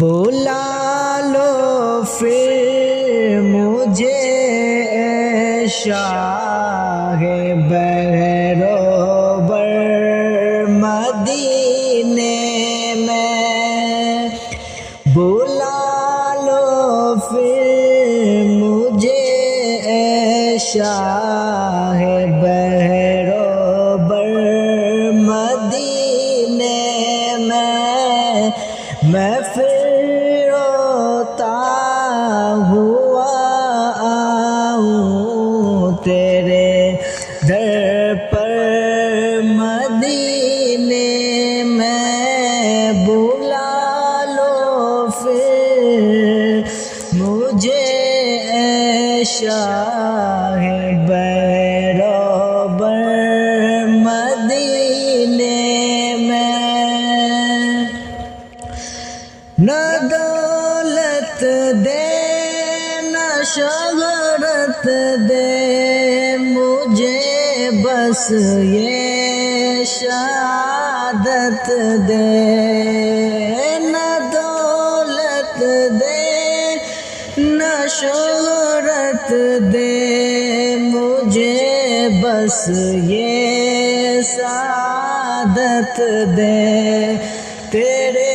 بلا لو پھر مجھے اے شاہ بہروبر مدینے میں، بلا لو پھر مجھے اے شاہ بہروبر مدینے میں پھر روتا ہوا آؤں تیرے در پر مدینے میں، بلا لو پھر مجھے اے شاہ بہروبر مدینے میں، نہ دولت دے نہ شہرت دے مجھے، بس یہ شہادت دے، نہ دولت دے نہ شہرت دے مجھے، بس یہ سعادت دے، تیرے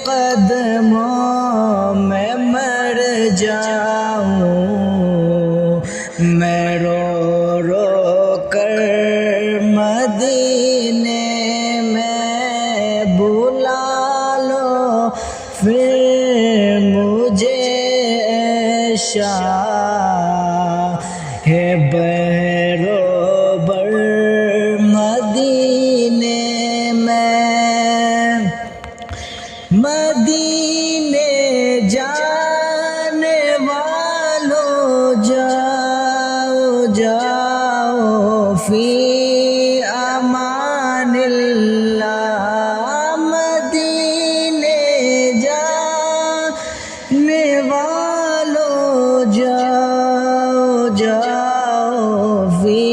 قدموں میں مر جاؤں میں رو رو کر مدینے میں، بلا لو پھر مجھے اے شاہ بہروبر مدینے میں، مدینے جانے والوں جاؤ جاؤ فی امان اللہ، مدینے جانے والوں جاؤ جاؤ فی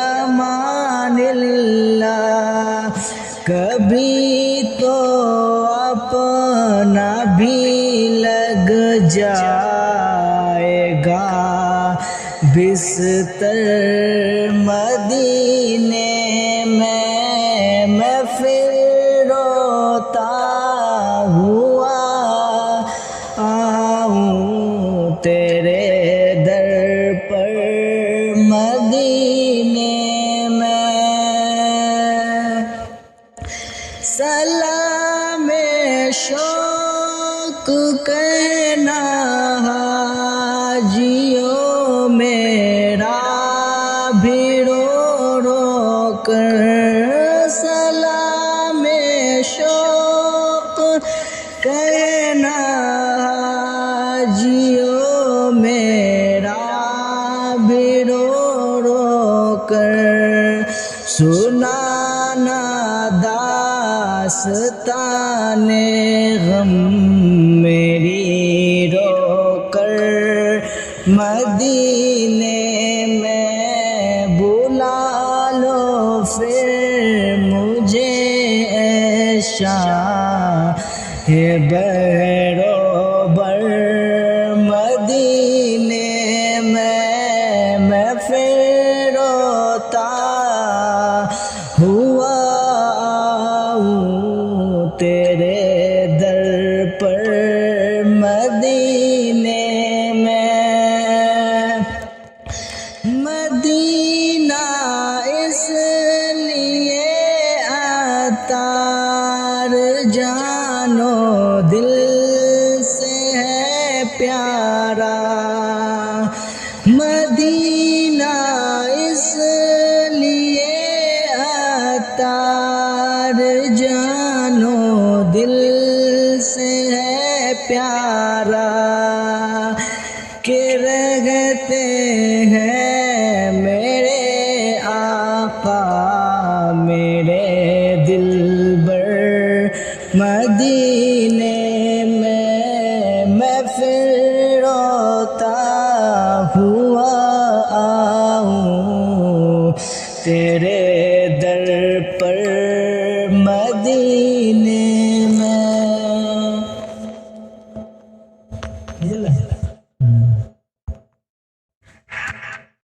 امان اللہ، کبھی تو اپنا بھی لگ جائے گا بستر مدینے میں پھر روتا ہوا آؤں تیرے در پر مدینے میں، سلام شوق کہنا حاجیوں میرا بھی رو رو کر، سلام شوق کہنا حاجیوں میرا بھی رو رو کر، سنانا داستان غم میری رو کر مدینے میں، بلا لو پھر مجھے اے شاہ بہروبر مدینے میں پھر روتا ہوا آؤں تیرے در پر مدینے میں، مدینہ اس لیے عطار جانو دل سے ہے پیارا، مدینہ اس لیے عطار جانو دل سے ہے پیارا، کہ رہتے ہیں میرے آقا میرے دلبر مدینے میں پھر روتا ہوا آؤں تیرے در پر مدینے میں۔ بسم اللہ